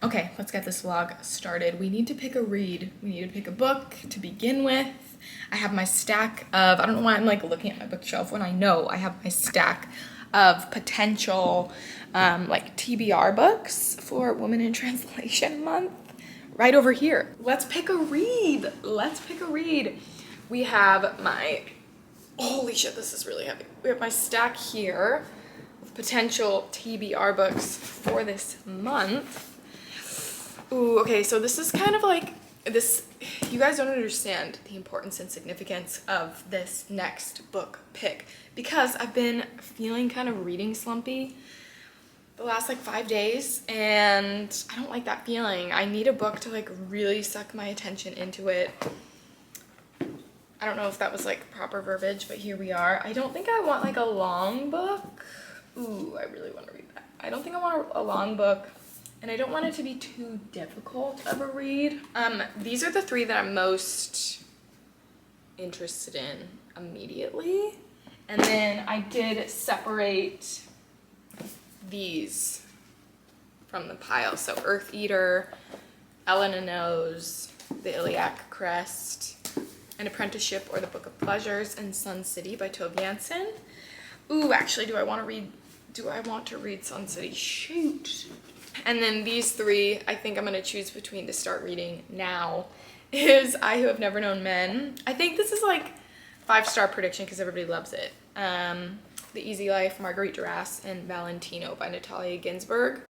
Okay, let's get this vlog started. We need to pick a read. We need to pick a book to begin with. I have my stack of, I don't know why I'm like looking at my bookshelf when I know I have my stack of potential like TBR books for Women in Translation Month right over here. Let's pick a read. Let's pick a read. We have my, holy shit, this is really heavy. We have my stack here of potential TBR books for this month. Ooh, okay, so this is kind of like this, you guys don't understand the importance and significance of this next book pick because I've been feeling kind of reading slumpy the last like 5 days and I don't like that feeling. I need a book to like really suck my attention into it. I don't know if that was like proper verbiage, but here we are. I don't think I want like a long book. Ooh, I really want to read that. I don't think I want a long book. And I don't want it to be too difficult of a read. These are the three that I'm most interested in immediately. And then I did separate these from the pile. So Earth Eater, Elena Knows, The Iliac Crest, An Apprenticeship or the Book of Pleasures, and Sun City by Tove Jansson. Ooh, actually, do I want to read Sun City? Shoot. And then these three, I think I'm going to choose between to start reading now, is I Who Have Never Known Men. I think this is like 5-star prediction because everybody loves it. The Easy Life, Marguerite Duras, and Valentino by Natalia Ginzburg.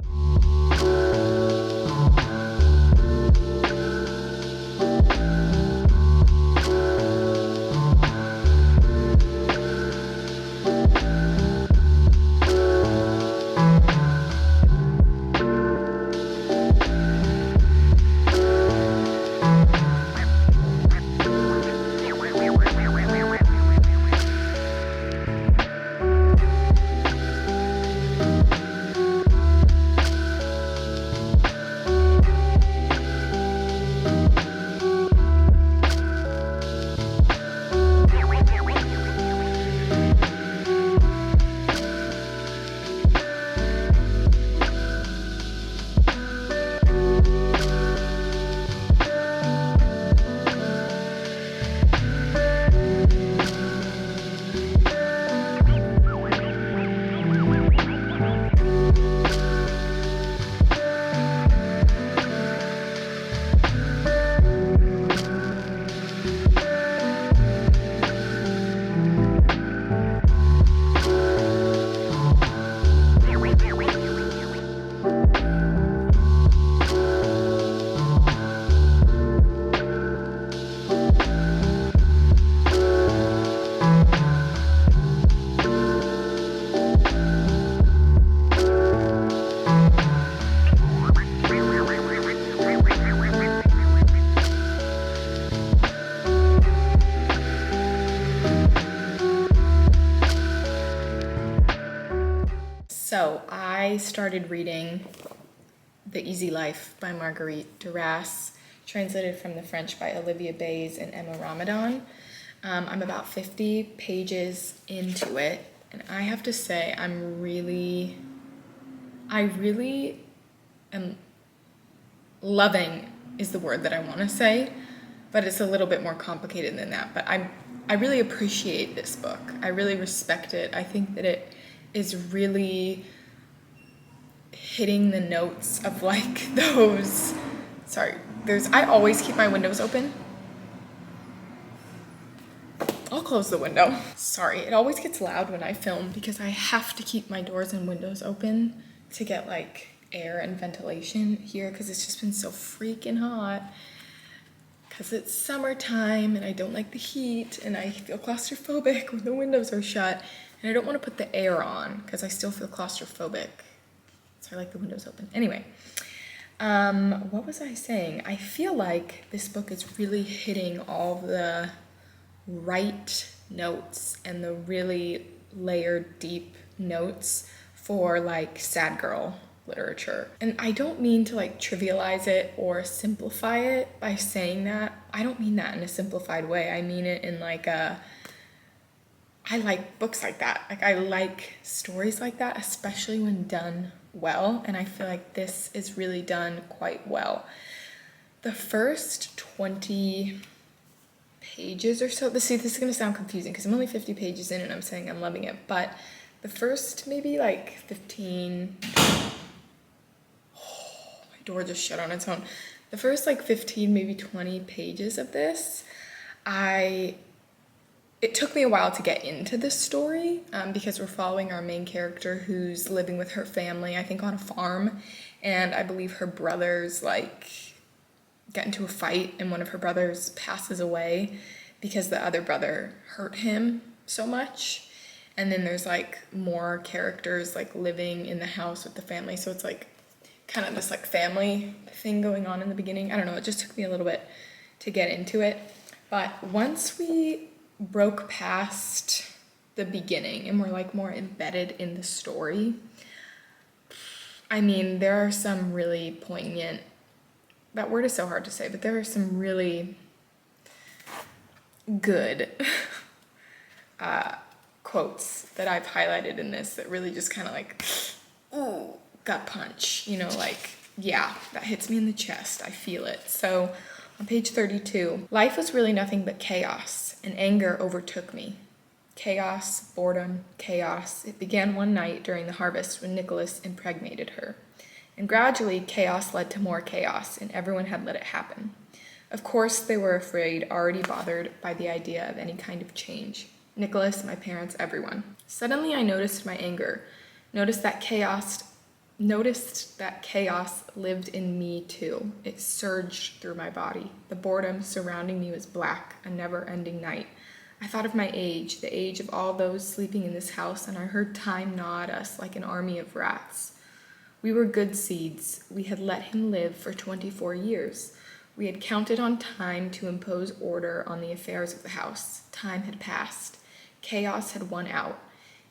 So I started reading The Easy Life by Marguerite Duras, translated from the French by Olivia Bays and Emma Ramadan. I'm about 50 pages into it, and I have to say I really am loving is the word that I want to say, but it's a little bit more complicated than that. But I really appreciate this book. I really respect it. I think that it is really hitting the notes of like those, I always keep my windows open. I'll close the window. Sorry, it always gets loud when I film because I have to keep my doors and windows open to get like air and ventilation here because it's just been so freaking hot because it's summertime and I don't like the heat and I feel claustrophobic when the windows are shut. And I don't want to put the air on because I still feel claustrophobic. So I like the windows open. Anyway, what was I saying? I feel like this book is really hitting all the right notes and the really layered, deep notes for like sad girl literature. And I don't mean to like trivialize it or simplify it by saying that. I don't mean that in a simplified way. I mean it in like a, I like books like that. Like I like stories like that, especially when done well, and I feel like this is really done quite well. The first 20 pages or so, see, this is going to sound confusing because I'm only 50 pages in and I'm saying I'm loving it, but the first maybe like 15, my door just shut on its own. The first like 15, maybe 20 pages of this, it took me a while to get into this story because we're following our main character who's living with her family, I think on a farm, and I believe her brothers like get into a fight and one of her brothers passes away because the other brother hurt him so much. And then there's like more characters like living in the house with the family, so it's like kind of this like family thing going on in the beginning. I don't know, it just took me a little bit to get into it. But once we broke past the beginning and we're like more embedded in the story, I mean, there are some really poignant, that word is so hard to say, but there are some really good quotes that I've highlighted in this that really just kind of like, ooh, gut punch, you know, like, yeah, that hits me in the chest. I feel it. So on page 32, life was really nothing but chaos, and anger overtook me. Chaos, boredom, chaos. It began one night during the harvest when Nicholas impregnated her. And gradually, chaos led to more chaos, and everyone had let it happen. Of course, they were afraid, already bothered by the idea of any kind of change. Nicholas, my parents, everyone. Suddenly, I noticed my anger, noticed that chaos lived in me too. It surged through my body. The boredom surrounding me was black, a never-ending night. I thought of my age, the age of all those sleeping in this house, and I heard time gnaw at us like an army of rats. We were good seeds. We had let him live for 24 years. We had counted on time to impose order on the affairs of the house. Time had passed. Chaos had won out.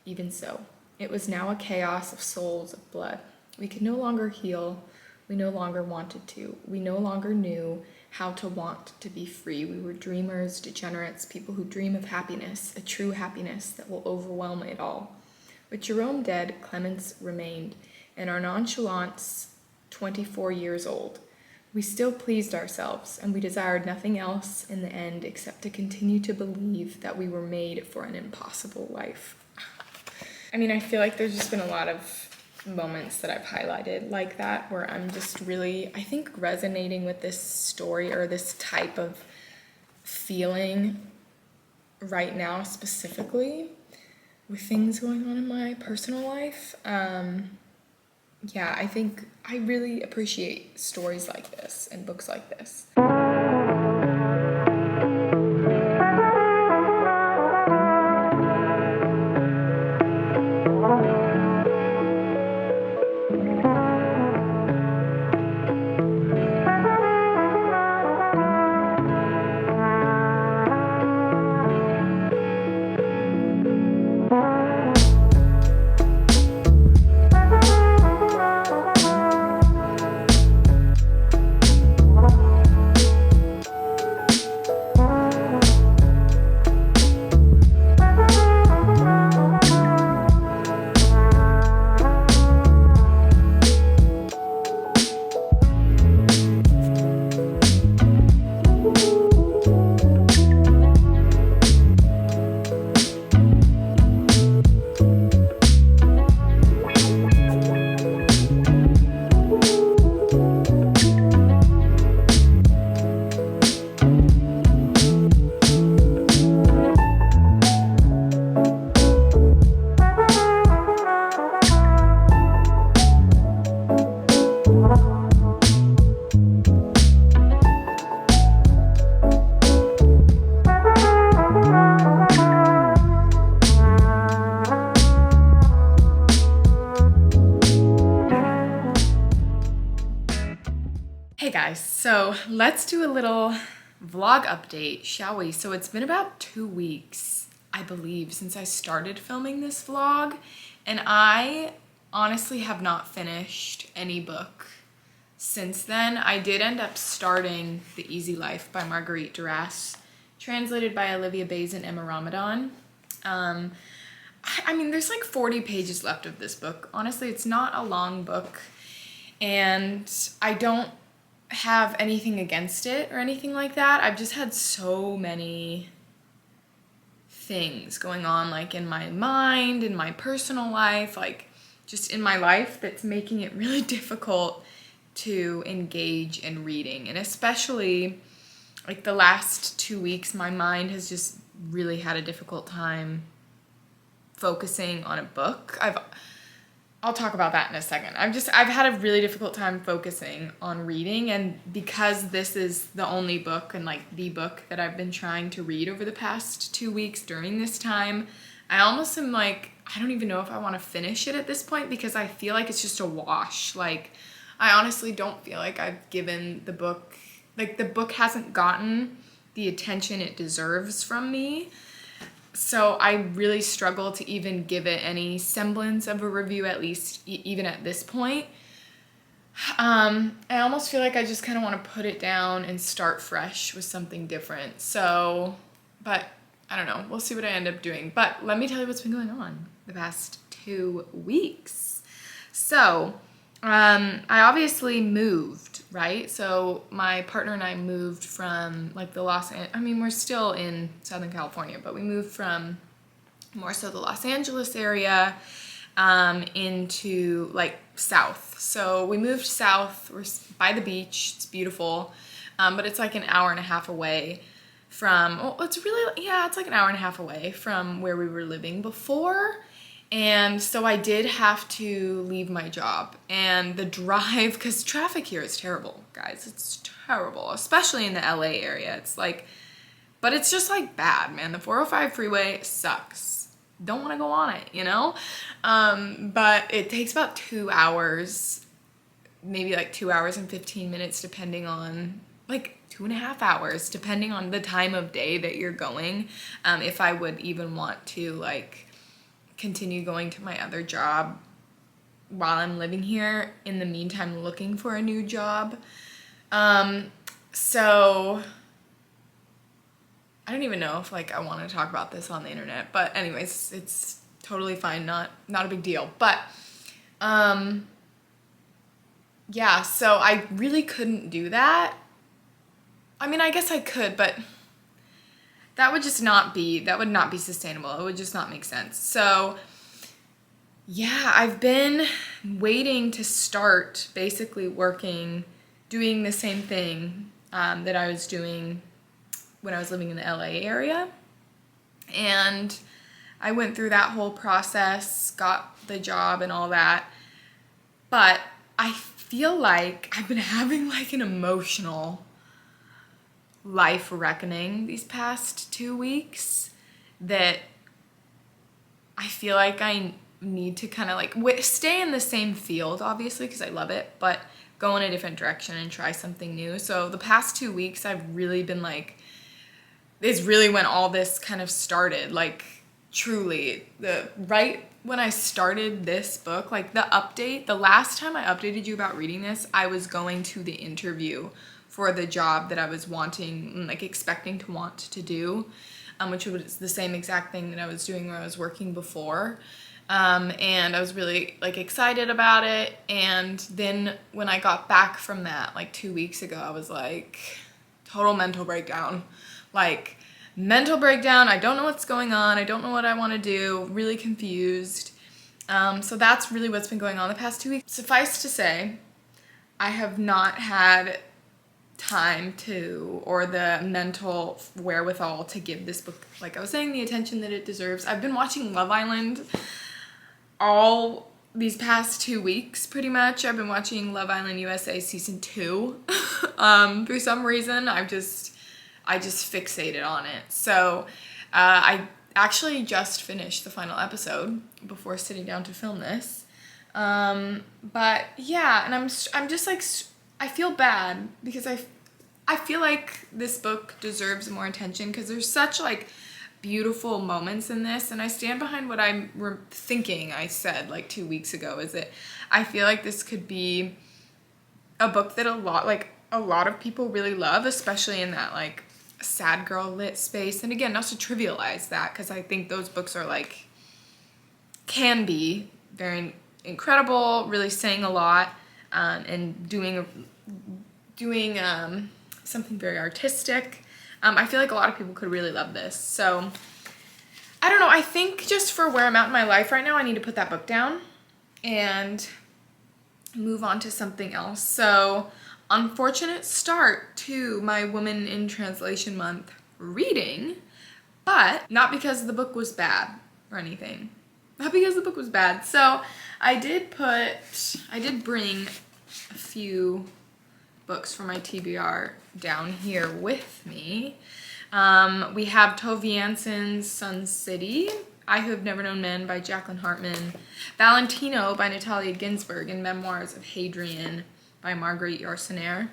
Even so, it was now a chaos of souls, of blood. We could no longer heal. We no longer wanted to. We no longer knew how to want to be free. We were dreamers, degenerates, people who dream of happiness, a true happiness that will overwhelm it all. With Jerome dead, Clemence remained, and our nonchalance 24 years old. We still pleased ourselves, and we desired nothing else in the end except to continue to believe that we were made for an impossible life. I mean, I feel like there's just been a lot of moments that I've highlighted like that where I'm just really, I think, resonating with this story or this type of feeling right now specifically with things going on in my personal life. Yeah, I think I really appreciate stories like this and books like this. Hey guys, so let's do a little vlog update, shall we? So it's been about 2 weeks, I believe, since I started filming this vlog, and I honestly have not finished any book since then. I did end up starting The Easy Life by Marguerite Duras, translated by Olivia Bays and Emma Ramadan. I mean, there's like 40 pages left of this book. Honestly, it's not a long book, and I don't have anything against it or anything like that. I've just had so many things going on, like in my mind, in my personal life, like just in my life, that's making it really difficult to engage in reading. And especially like the last 2 weeks, my mind has just really had a difficult time focusing on a book. I'll talk about that in a second. I've had a really difficult time focusing on reading, and because this is the only book and like the book that I've been trying to read over the past 2 weeks during this time, I almost am like, I don't even know if I want to finish it at this point, because I feel like it's just a wash. Like, I honestly don't feel like I've given the book, like the book hasn't gotten the attention it deserves from me. So I really struggle to even give it any semblance of a review, at least even at this point. I almost feel like I just kind of want to put it down and start fresh with something different. So, but I don't know. We'll see what I end up doing. But let me tell you what's been going on the past 2 weeks. So, I obviously moved, right? So my partner and I moved from like we're still in Southern California, but we moved from more so the Los Angeles area into like south. So we moved south. We're by the beach. It's beautiful, but it's like an hour and a half away from, it's like an hour and a half away from where we were living before. And so I did have to leave my job, and the drive, because traffic here is terrible, guys. It's terrible, especially in the LA area. It's like, but it's just like bad, man. The 405 freeway sucks. Don't want to go on it, you know? But it takes about 2 hours, maybe like 2 hours and 15 minutes, depending on, like 2.5 hours, depending on the time of day that you're going. If I would even want to like continue going to my other job while I'm living here, in the meantime looking for a new job. So I don't even know if like I want to talk about this on the internet, but anyways, it's totally fine, not a big deal. But yeah, so I really couldn't do that. I mean, I guess I could, but that would not be sustainable. It would just not make sense. So yeah, I've been waiting to start basically doing the same thing that I was doing when I was living in the LA area. And I went through that whole process, got the job and all that. But I feel like I've been having like an emotional life reckoning these past 2 weeks that I feel like I need to kind of like stay in the same field, obviously, because I love it, but go in a different direction and try something new. So the past 2 weeks, I've really been like, it's really when all this kind of started, like truly, right when I started this book, like the last time I updated you about reading this, I was going to the interview for the job that I was wanting, like expecting to want to do, which was the same exact thing that I was doing where I was working before. And I was really like excited about it. And then when I got back from that, like 2 weeks ago, I was like, total mental breakdown. Like, mental breakdown. I don't know what's going on. I don't know what I want to do. Really confused. So that's really what's been going on the past 2 weeks. Suffice to say, I have not had time or the mental wherewithal to give this book, like I was saying, the attention that it deserves. I've been watching Love Island all these past 2 weeks, pretty much. I've been watching Love Island USA season 2. For some reason, I just fixated on it. So I actually just finished the final episode before sitting down to film this. But yeah, and I'm just like, I feel bad because I feel like this book deserves more attention because there's such like beautiful moments in this, and I stand behind what I'm thinking I said like 2 weeks ago, is that I feel like this could be a book that a lot of people really love, especially in that like sad girl lit space. And again, not to trivialize that, because I think those books are like can be very incredible, really saying a lot, and doing something very artistic. I feel like a lot of people could really love this. So I don't know, I think just for where I'm at in my life right now, I need to put that book down and move on to something else. So unfortunate start to my Women in Translation Month reading, but not because the book was bad or anything. Not because the book was bad. So I did bring a few books from my TBR down here with me. We have Tove Jansson's Sun City, I Who Have Never Known Men by Jacqueline Hartman, Valentino by Natalia Ginsburg, and Memoirs of Hadrian by Marguerite Yourcenar.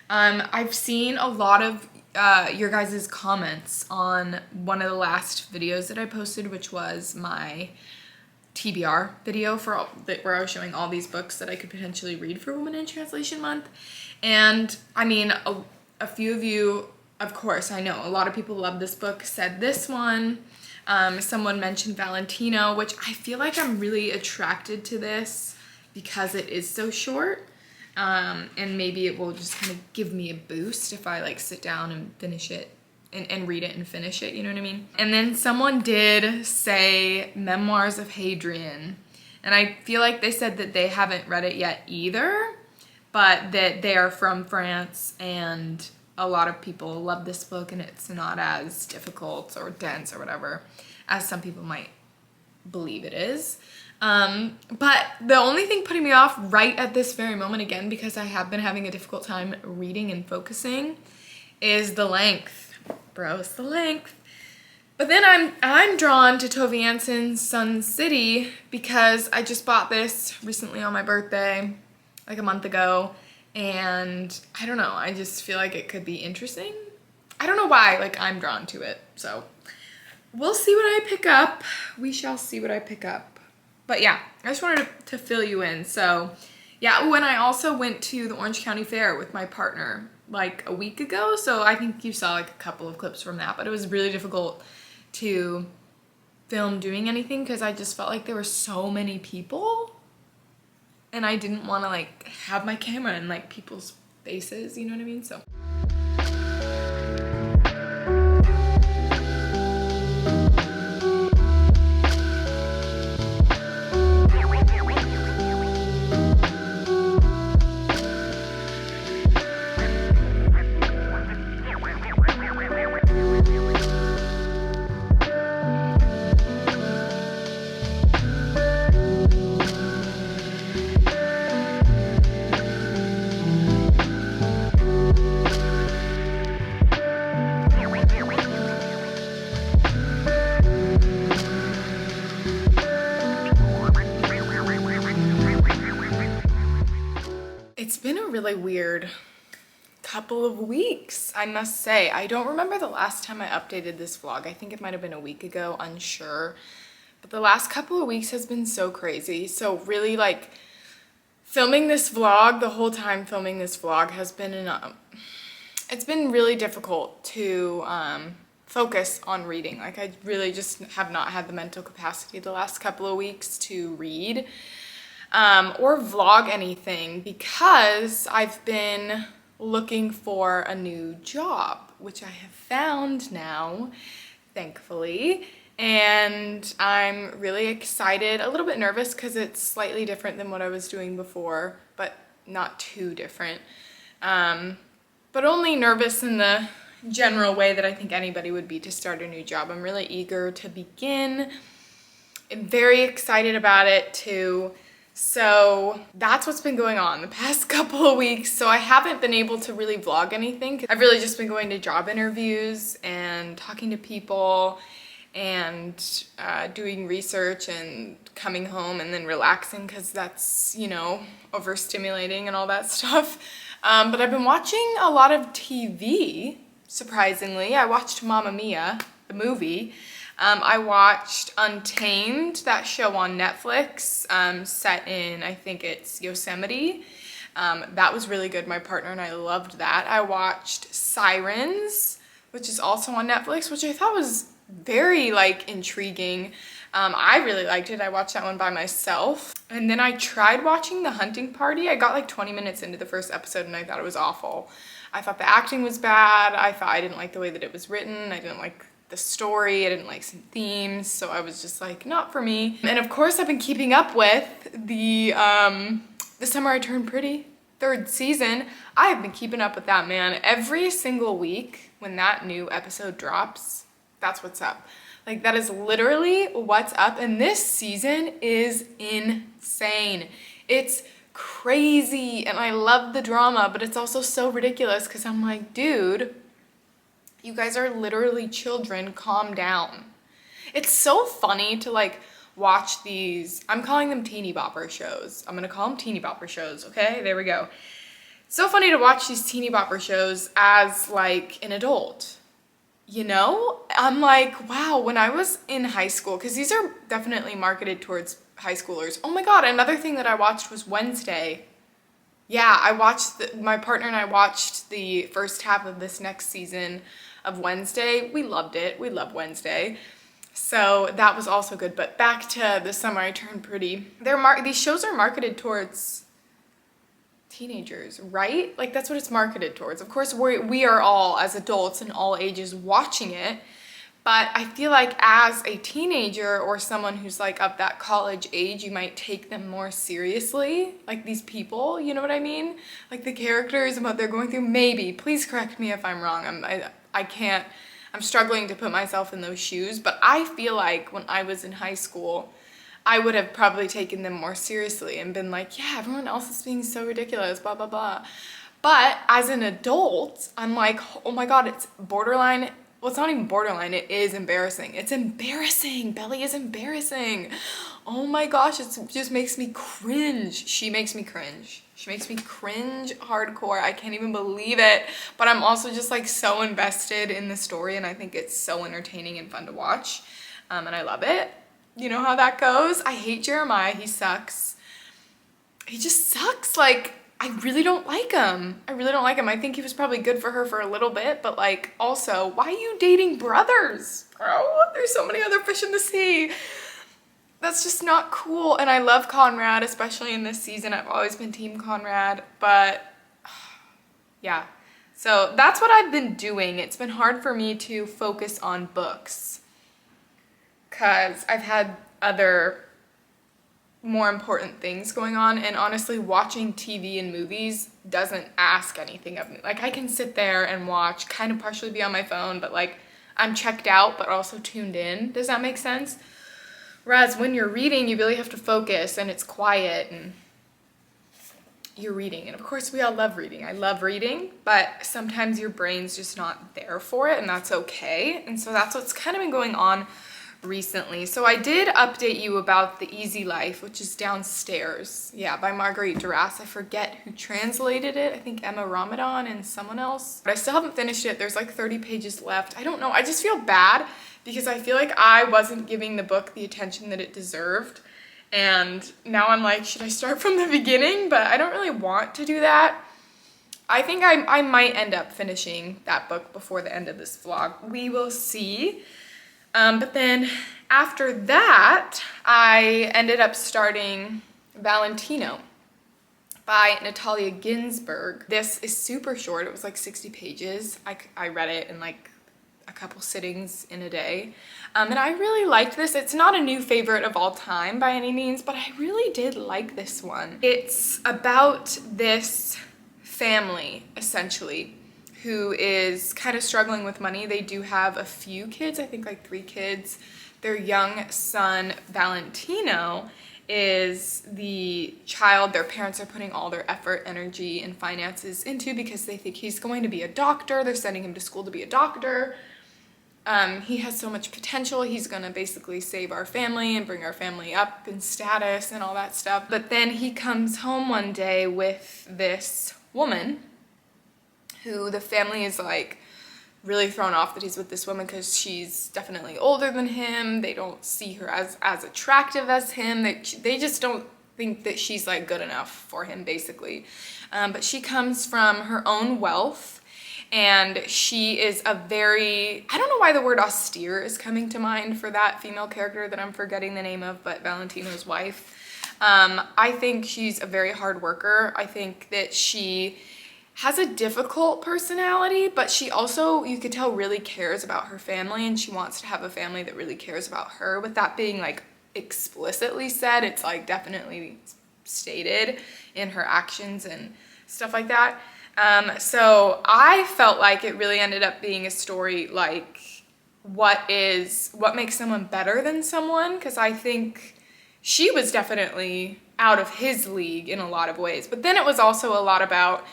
I've seen a lot of your guys' comments on one of the last videos that I posted, which was my TBR video where I was showing all these books that I could potentially read for Women in Translation Month. And I mean, a few of you, of course, I know a lot of people love this book, said this one. Someone mentioned Valentino, which I feel like I'm really attracted to this because it is so short. And maybe it will just kind of give me a boost if I like sit down and finish it and read it and finish it, you know what I mean? And then someone did say Memoirs of Hadrian, and I feel like they said that they haven't read it yet either, but that they are from France and a lot of people love this book and it's not as difficult or dense or whatever as some people might believe it is. But the only thing putting me off right at this very moment, again, because I have been having a difficult time reading and focusing, is the length. Bro, it's the length. But then I'm drawn to Tove Jansson's Sun City because I just bought this recently on my birthday, like a month ago, and I don't know, I just feel like it could be interesting. I don't know why, like, I'm drawn to it. So we'll see what I pick up. We shall see what I pick up. But yeah, I just wanted to fill you in. So yeah, when I also went to the Orange County Fair with my partner like a week ago, so I think you saw like a couple of clips from that, but it was really difficult to film doing anything because I just felt like there were so many people and I didn't want to like have my camera in like people's faces, you know what I mean? So it's been a really weird couple of weeks, I must say. I don't remember the last time I updated this vlog. I think it might have been a week ago, unsure. But the last couple of weeks has been so crazy. So really like filming this vlog, the whole time filming this vlog has been it's been really difficult to focus on reading. Like I really just have not had the mental capacity the last couple of weeks to read or vlog anything because I've been looking for a new job, which I have found now, thankfully. And I'm really excited, a little bit nervous because it's slightly different than what I was doing before, but not too different. But only nervous in the general way that I think anybody would be to start a new job. I'm really eager to begin. I'm very excited about it too. So that's what's been going on the past couple of weeks. So I haven't been able to really vlog anything. I've really just been going to job interviews and talking to people and doing research and coming home and then relaxing because that's, you know, overstimulating and all that stuff. But I've been watching a lot of TV, surprisingly. I watched Mamma Mia, the movie. I watched Untamed, that show on Netflix, set in, I think it's Yosemite. That was really good. My partner and I loved that. I watched Sirens, which is also on Netflix, which I thought was very like intriguing. I really liked it. I watched that one by myself. And then I tried watching The Hunting Party. I got like 20 minutes into the first episode and I thought it was awful. I thought the acting was bad. I didn't like the way that it was written. I didn't like the story. I didn't like some themes. So I was just like, not for me. And of course I've been keeping up with the Summer I Turned Pretty third season. I have been keeping up with that, man. Every single week when that new episode drops, that's what's up. Like, that is literally what's up. And this season is insane. It's crazy. And I love the drama, but it's also so ridiculous because I'm like, dude, you guys are literally children. Calm down. It's so funny to like watch these. I'm calling them teeny bopper shows. I'm going to call them teeny bopper shows. Okay, there we go. So funny to watch these teeny bopper shows as like an adult. You know, I'm like, wow, when I was in high school, because these are definitely marketed towards high schoolers. Oh my God, another thing that I watched was Wednesday. Yeah, my partner and I watched the first half of this next season of Wednesday. We loved it. We love Wednesday. So that was also good. But back to The Summer I Turned Pretty. These shows are marketed towards teenagers, right? Like, that's what it's marketed towards. Of course, we are all, as adults in all ages, watching it, but I feel like as a teenager or someone who's like of that college age, you might take them more seriously, like these people, you know what I mean? Like the characters and what they're going through. Maybe, please correct me if I'm wrong. I'm struggling to put myself in those shoes, but I feel like when I was in high school, I would have probably taken them more seriously and been like, yeah, everyone else is being so ridiculous, blah, blah, blah. But as an adult, I'm like, oh my God, it's borderline. Well, it's not even borderline. It is embarrassing. It's embarrassing. Belly is embarrassing. Oh my gosh, it just makes me cringe. She makes me cringe. She makes me cringe hardcore. I can't even believe it. But I'm also just like so invested in the story and I think it's so entertaining and fun to watch. And I love it. You know how that goes? I hate Jeremiah. He sucks. He just sucks. Like, I really don't like him. I really don't like him. I think he was probably good for her for a little bit, but like, also, why are you dating brothers, bro? There's so many other fish in the sea. That's just not cool. And I love Conrad, especially in this season. I've always been team Conrad, but yeah. So that's what I've been doing. It's been hard for me to focus on books because I've had other more important things going on, and honestly watching TV and movies doesn't ask anything of me. Like, I can sit there and watch, kind of partially be on my phone, but like I'm checked out but also tuned in. Does that make sense? Whereas when you're reading, you really have to focus and it's quiet and you're reading. And of course we all love reading. I love reading, but sometimes your brain's just not there for it, and that's okay. And so that's what's kind of been going on recently. So I did update you about The Easy Life, which is downstairs. Yeah, by Marguerite Duras. I forget who translated it. I think Emma Ramadan and someone else. But I still haven't finished it. There's like 30 pages left. I don't know. I just feel bad because I feel like I wasn't giving the book the attention that it deserved. And now I'm like, should I start from the beginning? But I don't really want to do that. I think I might end up finishing that book before the end of this vlog. We will see. But then after that, I ended up starting Valentino by Natalia Ginzburg. This is super short. It was like 60 pages. I read it in like a couple sittings in a day. And I really liked this. It's not a new favorite of all time by any means, but I really did like this one. It's about this family, essentially, who is kind of struggling with money. They do have a few kids, I think like 3 kids. Their young son, Valentino, is the child their parents are putting all their effort, energy, and finances into because they think he's going to be a doctor. They're sending him to school to be a doctor. He has so much potential. He's gonna basically save our family and bring our family up in status and all that stuff. But then he comes home one day with this woman who the family is like really thrown off that he's with this woman because she's definitely older than him. They don't see her as attractive as him. They just don't think that she's like good enough for him, basically. But she comes from her own wealth, And she is a very, I don't know why the word austere is coming to mind for that female character that I'm forgetting the name of, but Valentino's wife. I think she's a very hard worker. I think that she has a difficult personality, but she also, you could tell, really cares about her family, and she wants to have a family that really cares about her. With that being like explicitly said, it's like definitely stated in her actions and stuff like that. So I felt like it really ended up being a story like what makes someone better than someone, because I think she was definitely out of his league in a lot of ways. But then it was also a lot about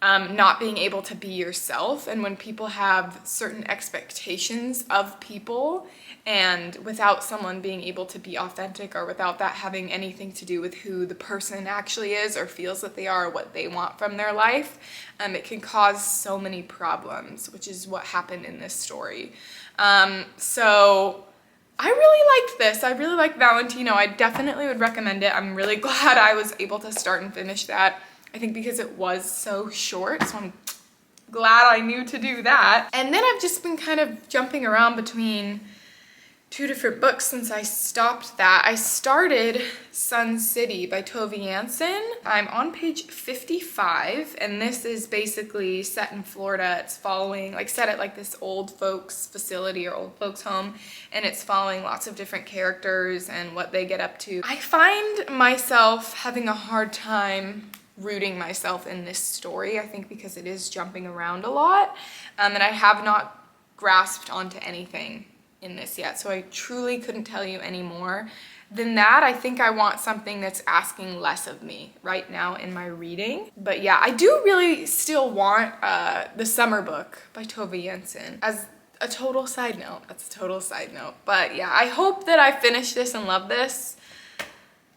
not being able to be yourself, and when people have certain expectations of people, and without someone being able to be authentic, or without that having anything to do with who the person actually is or feels that they are, or what they want from their life, it can cause so many problems, which is what happened in this story. So I really liked this. I really like Valentino. I definitely would recommend it. I'm really glad I was able to start and finish that. I think because it was so short, so I'm glad I knew to do that. And then I've just been kind of jumping around between two different books since I stopped that. I started Sun City by Tove Jansson. I'm on page 55, and this is basically set in Florida. It's following, like, set at like this old folks facility or old folks home, and it's following lots of different characters and what they get up to. I find myself having a hard time rooting myself in this story, I think because it is jumping around a lot, and I have not grasped onto anything in this yet, so I truly couldn't tell you any more than that. I think I want something that's asking less of me right now in my reading. But yeah, I do really still want the summer book by Tove Jansson as a total side note. That's a total side note. But yeah, I hope that I finish this and love this,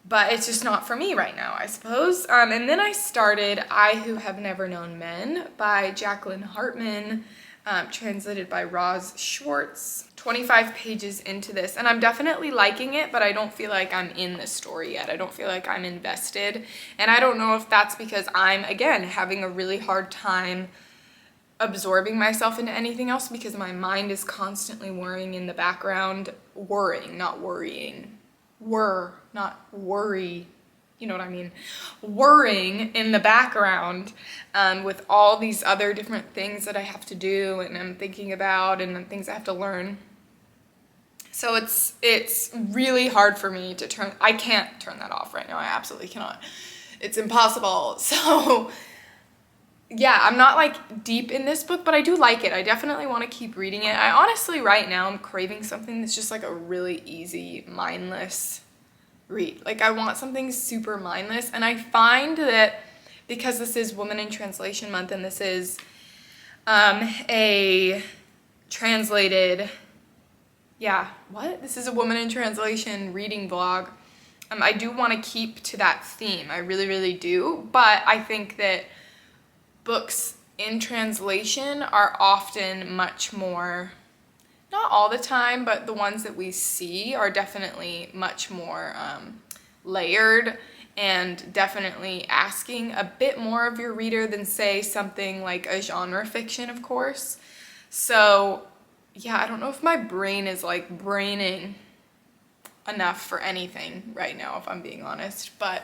but it's just not for me right now, I suppose. And then I started I Who Have Never Known Men by Jacqueline Hartman, translated by Roz Schwartz. 25 pages into this, and I'm definitely liking it, but I don't feel like I'm in the story yet. I don't feel like I'm invested, and I don't know if that's because I'm, again, having a really hard time absorbing myself into anything else, because my mind is constantly worrying in the background. Worrying, not worrying. Not worry. You know what I mean? Worrying in the background with all these other different things that I have to do and I'm thinking about, and things I have to learn. So it's really hard for me to turn. I can't turn that off right now. I absolutely cannot. It's impossible. So yeah, I'm not like deep in this book, but I do like it. I definitely want to keep reading it. I honestly right now I'm craving something that's just like a really easy, mindless read. Like I want something super mindless, and I find that because this is Woman in Translation Month, and this is a translated, this is a Woman in Translation reading vlog. I do want to keep to that theme. I really, really do. But I think that books in translation are often much more, not all the time, but the ones that we see are definitely much more layered, and definitely asking a bit more of your reader than, say, something like a genre fiction, of course. So yeah, I don't know if my brain is like braining enough for anything right now, if I'm being honest. But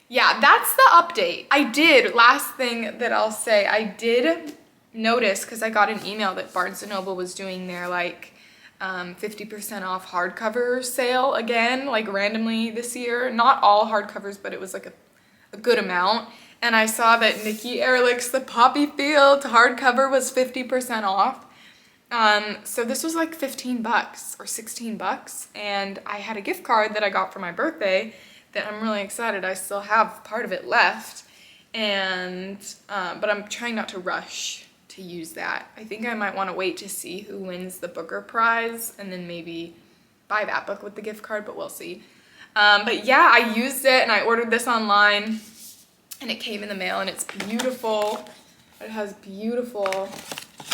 yeah, that's the update. Last thing that I'll say, I did notice, because I got an email that Barnes & Noble was doing their like 50% off hardcover sale again, like randomly this year. Not all hardcovers, but it was like a good amount. And I saw that Nikki Erlich's The Poppy Field hardcover was 50% off. So this was like $15 or $16, and I had a gift card that I got for my birthday that I'm really excited. I still have part of it left, and but I'm trying not to rush to use that. I think I might want to wait to see who wins the Booker Prize and then maybe buy that book with the gift card, but we'll see. But yeah, I used it, and I ordered this online, and it came in the mail, and it's beautiful. It has beautiful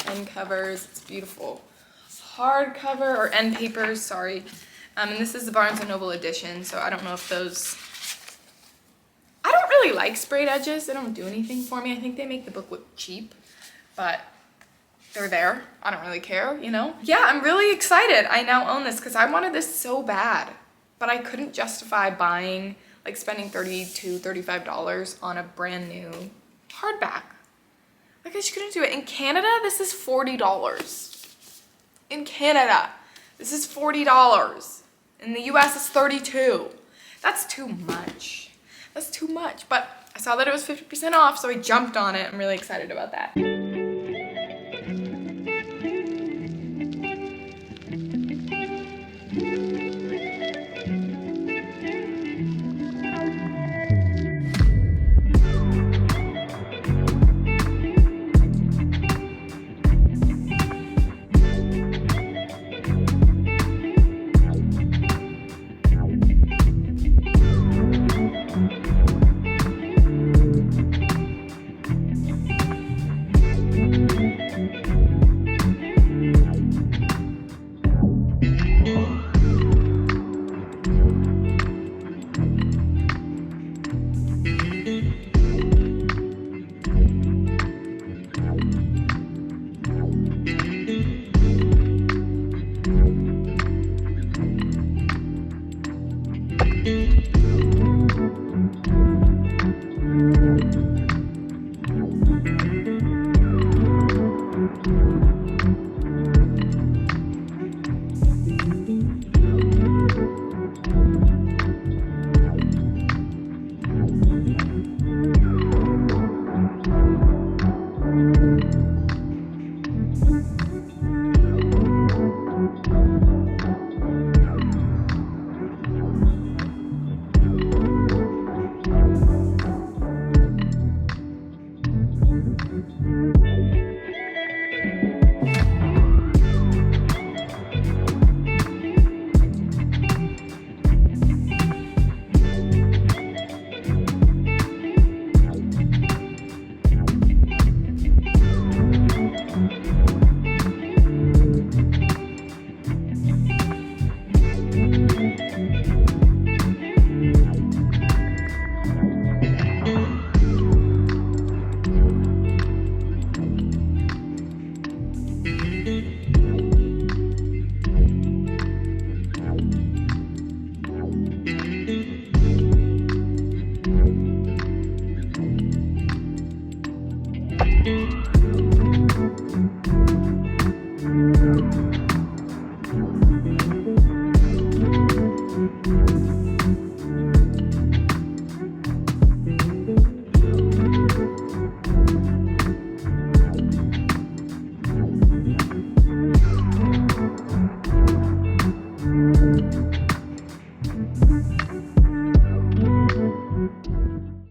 end covers. It's beautiful hardcover, or end papers, sorry. And this is the Barnes & Noble edition, so I don't know if those, I don't really like sprayed edges. They don't do anything for me. I think they make the book look cheap. but they're there. I don't really care, you know? Yeah, I'm really excited. I now own this because I wanted this so bad, but I couldn't justify buying, like spending $30 to $35 on a brand new hardback. Like I just couldn't do it. In Canada, this is $40. In Canada, this is $40. In the US, it's $32. That's too much. That's too much. But I saw that it was 50% off, so I jumped on it. I'm really excited about that.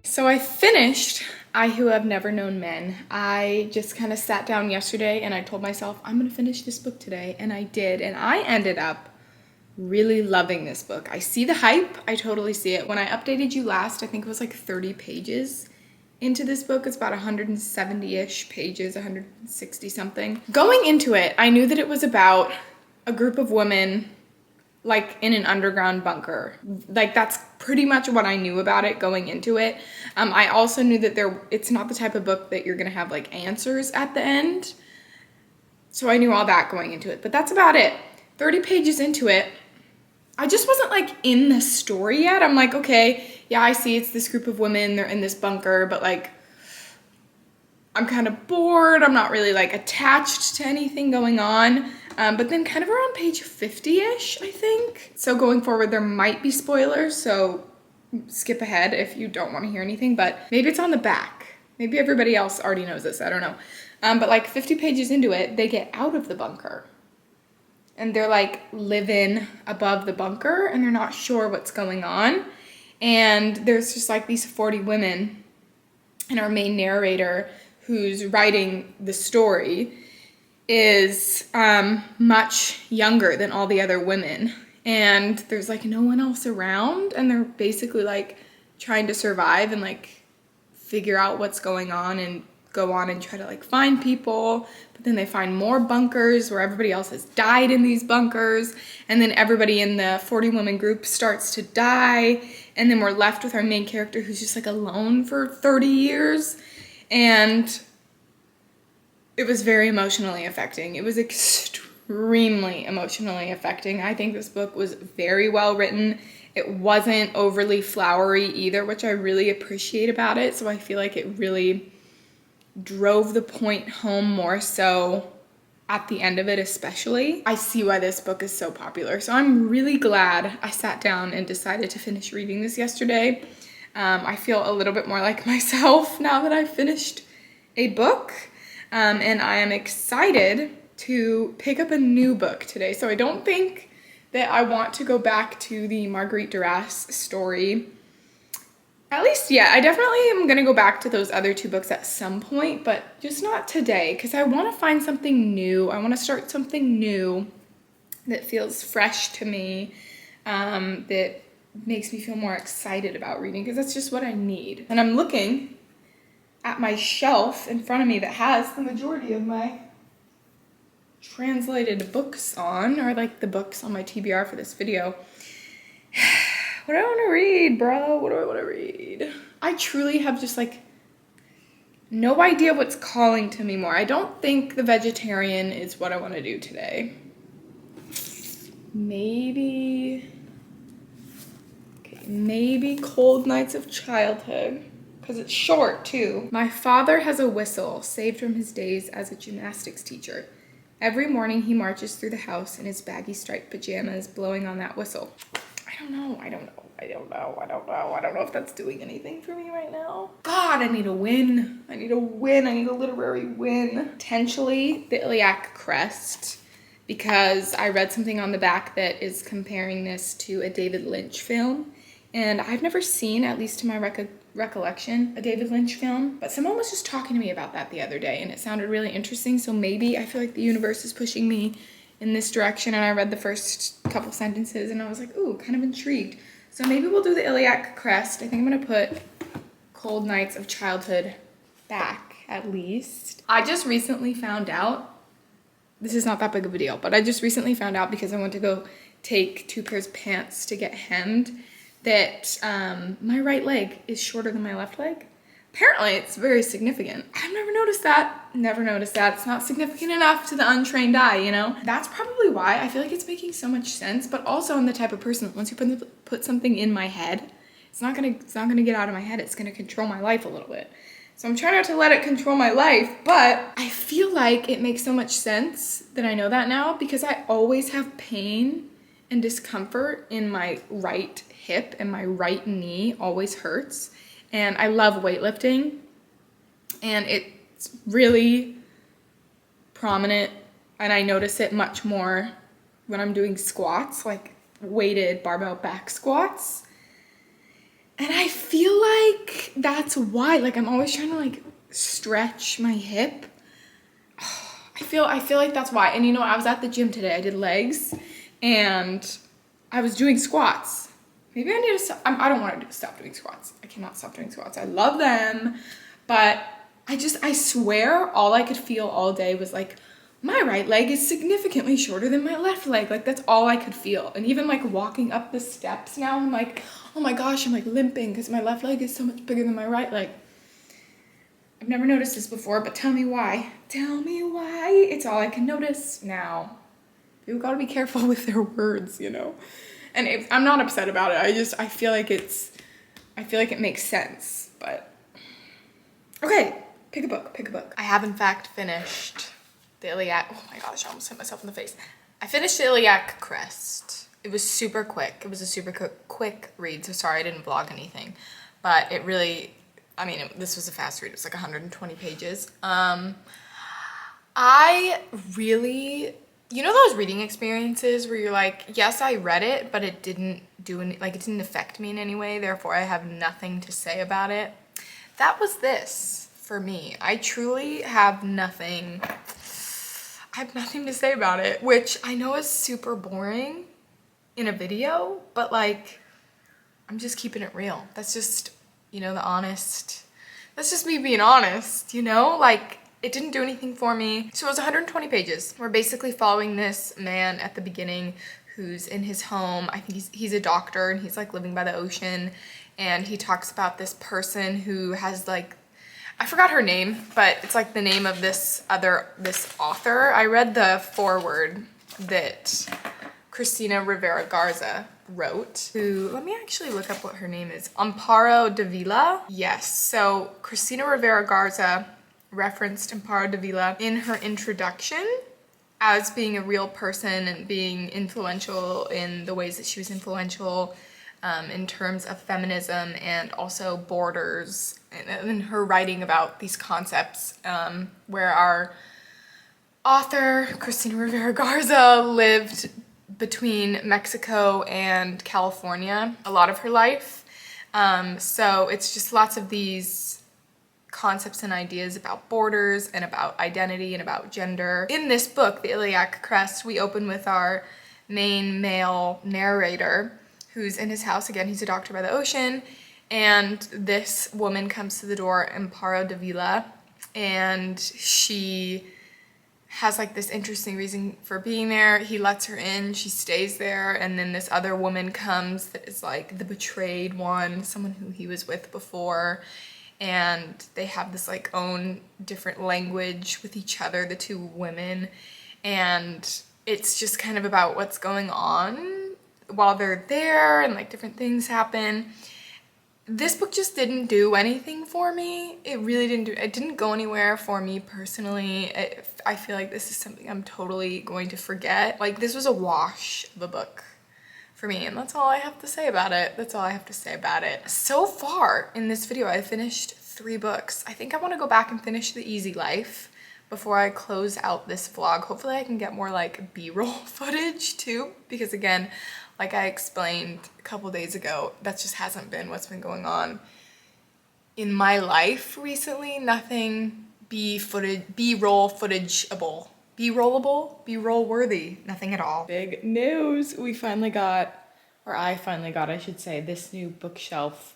So I finished I Who Have Never Known Men. I just kind of sat down yesterday and I told myself, I'm going to finish this book today. And I did. And I ended up really loving this book. I see the hype. I totally see it. When I updated you last, I think it was like 30 pages into this book. It's about 170-ish pages, 160 something. Going into it, I knew that it was about a group of women like in an underground bunker. Like that's pretty much what I knew about it going into it. I also knew that it's not the type of book that you're gonna have like answers at the end. So I knew all that going into it, but that's about it. 30 pages into it, I just wasn't like in the story yet. I'm like, okay, yeah, I see it's this group of women, they're in this bunker, but like, I'm kind of bored. I'm not really like attached to anything going on. But then kind of around page 50-ish, I think. So going forward, there might be spoilers, so skip ahead if you don't want to hear anything, but maybe it's on the back. Maybe everybody else already knows this, I don't know. But like 50 pages into it, they get out of the bunker. And they're like living above the bunker and they're not sure what's going on. And there's just like these 40 women and our main narrator who's writing the story is much younger than all the other women, and there's like no one else around, and they're basically like trying to survive and like figure out what's going on and go on and try to like find people. But then they find more bunkers where everybody else has died in these bunkers, and then everybody in the 40 woman group starts to die, and then we're left with our main character who's just like alone for 30 years. And It was very emotionally affecting. It was extremely emotionally affecting. I think this book was very well written. It wasn't overly flowery either, which I really appreciate about it. So I feel like it really drove the point home more so at the end of it especially. I see why this book is so popular. So I'm really glad I sat down and decided to finish reading this yesterday. I feel a little bit more like myself now that I've finished a book. And I am excited to pick up a new book today. So I don't think that I want to go back to the Marguerite Duras story. At least, yeah, I definitely am going to go back to those other two books at some point, but just not today because I want to find something new. I want to start something new that feels fresh to me, that makes me feel more excited about reading because that's just what I need. And I'm looking at my shelf in front of me that has the majority of my translated books on, or like the books on my TBR for this video. What do I want to read, bro? What do I want to read? I truly have just like no idea what's calling to me more. I don't think The Vegetarian is what I want to do today. Maybe Cold Nights of Childhood, because it's short too. My father has a whistle saved from his days as a gymnastics teacher. Every morning he marches through the house in his baggy striped pajamas, blowing on that whistle. I don't know if that's doing anything for me right now. God, I need a win. I need a literary win. Potentially the Iliac Crest, because I read something on the back that is comparing this to a David Lynch film. And I've never seen, at least to my recollection, a David Lynch film. But someone was just talking to me about that the other day, and it sounded really interesting. So maybe I feel like the universe is pushing me in this direction, and I read the first couple sentences and I was like, ooh, kind of intrigued. So maybe we'll do the Iliac Crest. I think I'm gonna put Cold Nights of Childhood back, at least. I just recently found out, this is not that big of a deal, but I just recently found out because I went to go take 2 pairs of pants to get hemmed that my right leg is shorter than my left leg. Apparently it's very significant. I've never noticed that. It's not significant enough to the untrained eye, you know? That's probably why I feel like it's making so much sense, but also I'm the type of person that once you put something in my head, it's not gonna get out of my head, it's gonna control my life a little bit. So I'm trying not to let it control my life, but I feel like it makes so much sense that I know that now because I always have pain and discomfort in my right hip, and my right knee always hurts. And I love weightlifting, and it's really prominent, and I notice it much more when I'm doing squats, like weighted barbell back squats. And I feel like that's why, like I'm always trying to like stretch my hip. I feel like that's why. And you know, I was at the gym today, I did legs, and I was doing squats. Maybe I need to stop. I don't want to stop doing squats. I cannot stop doing squats. I love them, but I swear all I could feel all day was like, my right leg is significantly shorter than my left leg. Like that's all I could feel. And even like walking up the steps now, I'm like, oh my gosh, I'm like limping because my left leg is so much bigger than my right leg. I've never noticed this before, but tell me why. Tell me why. It's all I can notice now. People gotta be careful with their words, you know? And I'm not upset about it. I feel like it makes sense, but. Okay, pick a book. I have in fact finished the Iliac, oh my gosh, I almost hit myself in the face. I finished the Iliac Crest. It was super quick. It was a super quick read, so sorry I didn't vlog anything. But it really, this was a fast read. It was like 120 pages. I really, you know those reading experiences where you're like, yes, I read it, but it didn't do any, like it didn't affect me in any way, therefore I have nothing to say about it. That was this for me. I truly have nothing to say about it, which I know is super boring in a video, but like, I'm just keeping it real. That's just, you know, that's just me being honest, you know? Like, it didn't do anything for me. So it was 120 pages. We're basically following this man at the beginning who's in his home. I think he's a doctor, and he's like living by the ocean, and he talks about this person who has like, I forgot her name, but it's like the name of this author. I read the foreword that Cristina Rivera Garza wrote. Who, let me actually look up what her name is. Amparo Davila. Yes, so Cristina Rivera Garza referenced Amparo Davila in her introduction as being a real person and being influential in the ways that she was influential in terms of feminism and also borders, and in her writing about these concepts, where our author, Cristina Rivera Garza, lived between Mexico and California a lot of her life. So it's just lots of these concepts and ideas about borders and about identity and about gender. In this book, The Iliac Crest, we open with our main male narrator who's in his house. Again, he's a doctor by the ocean, and this woman comes to the door, Amparo Davila, and she has like this interesting reason for being there. He lets her in, she stays there, and then this other woman comes that is like the betrayed one, someone who he was with before, and they have this like own different language with each other, the two women, and it's just kind of about what's going on while they're there, and like different things happen. This book just didn't do anything for me. It really didn't it didn't go anywhere for me personally. I feel like this is something I'm totally going to forget. Like, this was a wash of a book for me, and that's all I have to say about it. That's all I have to say about it. So far in this video, I finished 3 books. I think I want to go back and finish The Easy Life before I close out this vlog. Hopefully I can get more like B-roll footage too, because again, like I explained a couple days ago, that just hasn't been what's been going on in my life recently. Nothing B-roll footageable. B-roll worthy, nothing at all. Big news, we finally got, or I finally got, I should say, this new bookshelf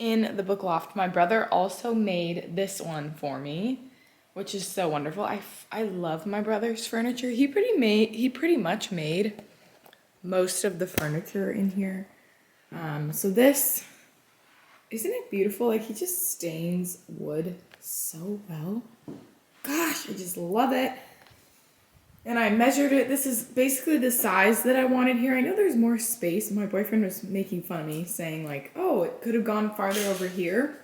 in the book loft. My brother also made this one for me, which is so wonderful. I love my brother's furniture. He pretty much made most of the furniture in here. So this, isn't it beautiful? Like, he just stains wood so well. Gosh, I just love it. And I measured it. This is basically the size that I wanted here. I know there's more space. My boyfriend was making fun of me, saying like, oh, it could have gone farther over here.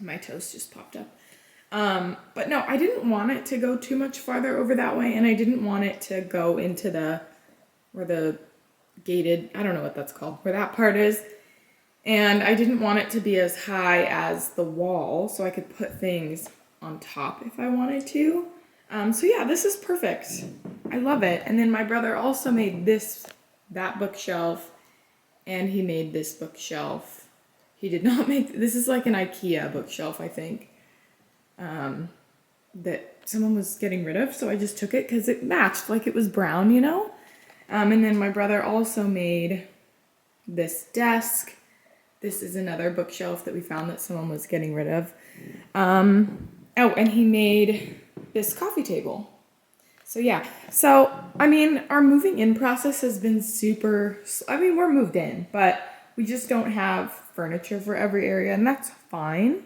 My toast just popped up. But no, I didn't want it to go too much farther over that way, and I didn't want it to go into where the gated, I don't know what that's called, where that part is. And I didn't want it to be as high as the wall, so I could put things on top if I wanted to. So yeah, this is perfect. I love it. And then my brother also made that bookshelf, and he made this bookshelf. He did not make, this is like an IKEA bookshelf, I think, that someone was getting rid of, so I just took it because it matched, like it was brown, you know? And then my brother also made this desk. This is another bookshelf that we found that someone was getting rid of. Oh, and he made this coffee table. So yeah, so I mean, our moving in process has been super, I mean, we're moved in, but we just don't have furniture for every area, and that's fine.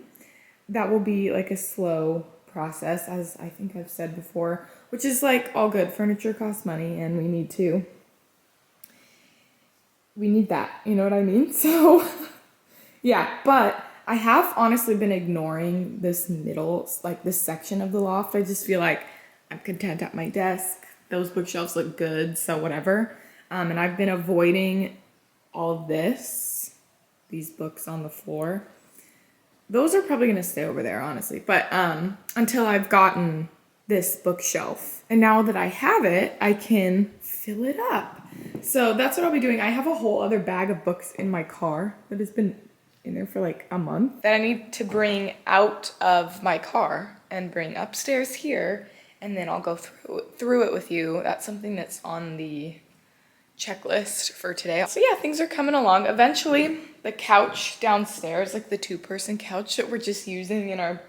That will be like a slow process, as I think I've said before, which is like all good. Furniture costs money, and we need that, you know what I mean? So yeah, but I have honestly been ignoring this middle, like this section of the loft. I just feel like I'm content at my desk. Those bookshelves look good, so whatever. And I've been avoiding all of these books on the floor. Those are probably gonna stay over there, honestly, but until I've gotten this bookshelf. And now that I have it, I can fill it up. So that's what I'll be doing. I have a whole other bag of books in my car that has been in there for like a month that I need to bring out of my car and bring upstairs here, and then I'll go through it with you. That's something that's on the checklist for today. So yeah, things are coming along. Eventually, the couch downstairs, like the 2-person couch that we're just using in our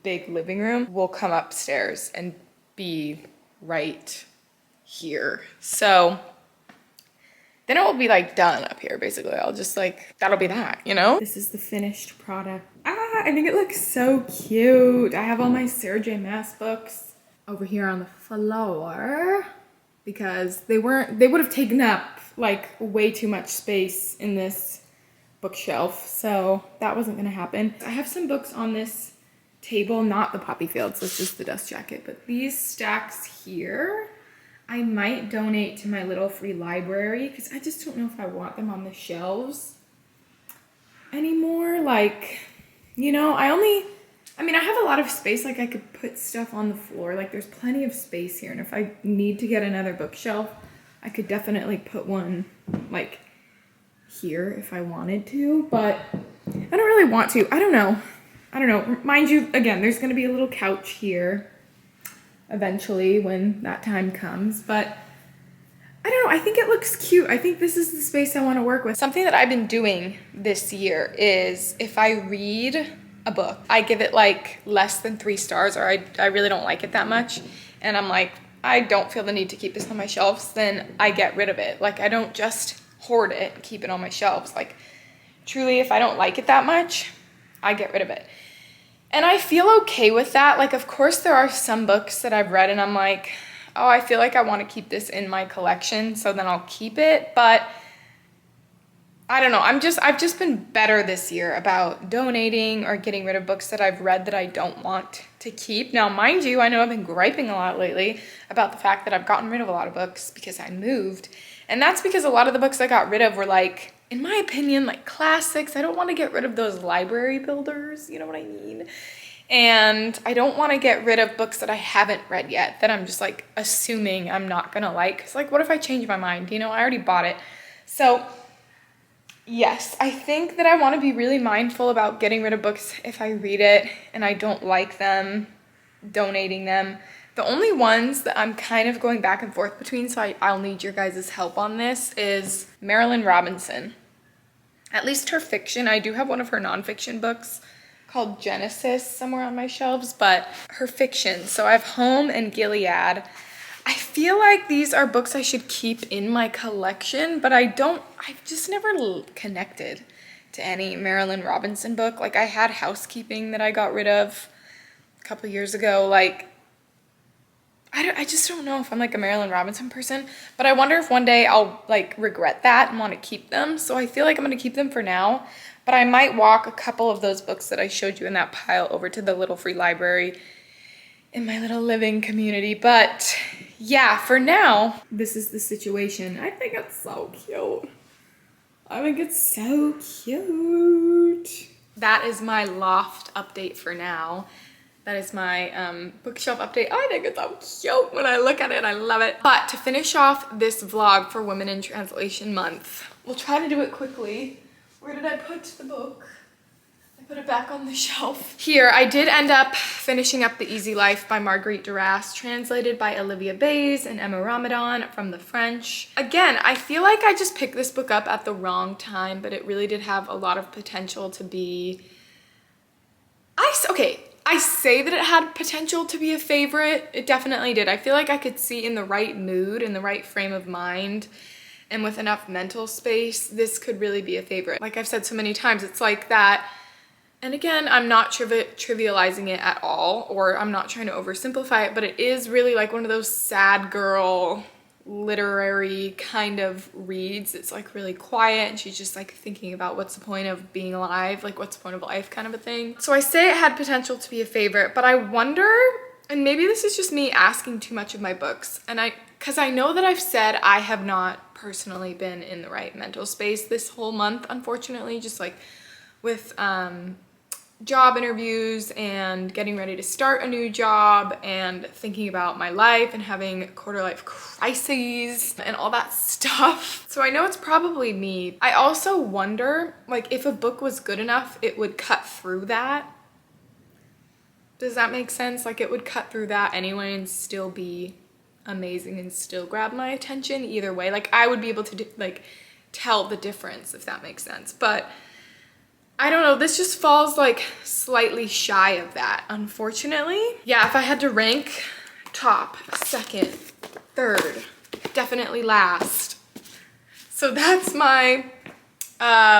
big living room, will come upstairs and be right here. So then it will be like done up here, basically. I'll just like, that'll be that, you know? This is the finished product. I think it looks so cute. I have all my Sarah J Maas books over here on the floor because they would have taken up like way too much space in this bookshelf, so that wasn't gonna happen. I have some books on this table, not the Poppy Fields, this is the Dust Jacket, but these stacks here, I might donate to my little free library because I just don't know if I want them on the shelves anymore. Like, you know, I have a lot of space, like I could put stuff on the floor, like there's plenty of space here, and if I need to get another bookshelf, I could definitely put one like here if I wanted to, but I don't really want to. I don't know. Mind you, again, there's gonna be a little couch here eventually when that time comes, but I don't know, I think it looks cute. I think this is the space I want to work with. Something that I've been doing this year is if I read a book, I give it like less than 3 stars, or I really don't like it that much, and I'm like, I don't feel the need to keep this on my shelves, then I get rid of it. Like, I don't just hoard it and keep it on my shelves. Like, truly, if I don't like it that much, I get rid of it. And I feel okay with that. Like, of course, there are some books that I've read and I'm like, oh, I feel like I want to keep this in my collection, so then I'll keep it. But I don't know. I've just been better this year about donating or getting rid of books that I've read that I don't want to keep. Now, mind you, I know I've been griping a lot lately about the fact that I've gotten rid of a lot of books because I moved. And that's because a lot of the books I got rid of were like, in my opinion, like classics. I don't want to get rid of those library builders, you know what I mean? And I don't want to get rid of books that I haven't read yet, that I'm just like assuming I'm not gonna like. It's like, what if I change my mind? You know, I already bought it. So yes, I think that I want to be really mindful about getting rid of books if I read it and I don't like them, donating them. The only ones that I'm kind of going back and forth between, so I'll need your guys' help on this, is Marilynne Robinson. At least her fiction. I do have one of her nonfiction books called Genesis somewhere on my shelves, but her fiction. So I have Home and Gilead. I feel like these are books I should keep in my collection, but I've just never connected to any Marilynne Robinson book. Like, I had Housekeeping that I got rid of a couple years ago. Like, I just don't know if I'm like a Marilynne Robinson person, but I wonder if one day I'll like regret that and want to keep them. So I feel like I'm going to keep them for now, but I might walk a couple of those books that I showed you in that pile over to the little free library in my little living community. But yeah, for now, this is the situation. I think it's so cute. I think it's so cute. That is my loft update for now. That is my bookshelf update. I think it's so cute when I look at it. I love it. But to finish off this vlog for Women in Translation Month, we'll try to do it quickly. Where did I put the book? I put it back on the shelf. Here, I did end up finishing up The Easy Life by Marguerite Duras, translated by Olivia Bays and Emma Ramadan from the French. Again, I feel like I just picked this book up at the wrong time, but it really did have a lot of potential to be... I say that it had potential to be a favorite. It definitely did. I feel like I could see in the right mood, in the right frame of mind, and with enough mental space, this could really be a favorite. Like I've said so many times, it's like that. And again, I'm not trivializing it at all, or I'm not trying to oversimplify it, but it is really like one of those sad girl literary kind of reads. It's like really quiet and she's just like thinking about what's the point of being alive, like what's the point of life kind of a thing. So I say it had potential to be a favorite, but I wonder, and maybe this is just me asking too much of my books, and because I know that I've said I have not personally been in the right mental space this whole month, unfortunately, just like with job interviews and getting ready to start a new job and thinking about my life and having quarter life crises and all that stuff. So I know it's probably me. I also wonder, like, if a book was good enough, it would cut through that. Does that make sense? Like, it would cut through that anyway and still be amazing and still grab my attention either way. Like, I would be able to like tell the difference, if that makes sense. But I don't know, this just falls like slightly shy of that, unfortunately. Yeah, if I had to rank top, second, third, definitely last. So that's my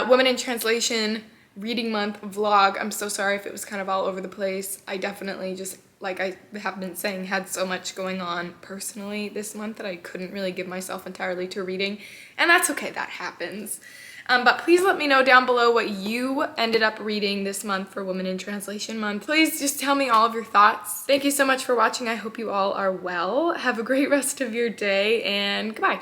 Women in Translation reading month vlog. I'm so sorry if it was kind of all over the place. I definitely just, like I have been saying, had so much going on personally this month that I couldn't really give myself entirely to reading, and that's okay, that happens. But please let me know down below what you ended up reading this month for Women in Translation Month. Please just tell me all of your thoughts. Thank you so much for watching. I hope you all are well. Have a great rest of your day, and goodbye.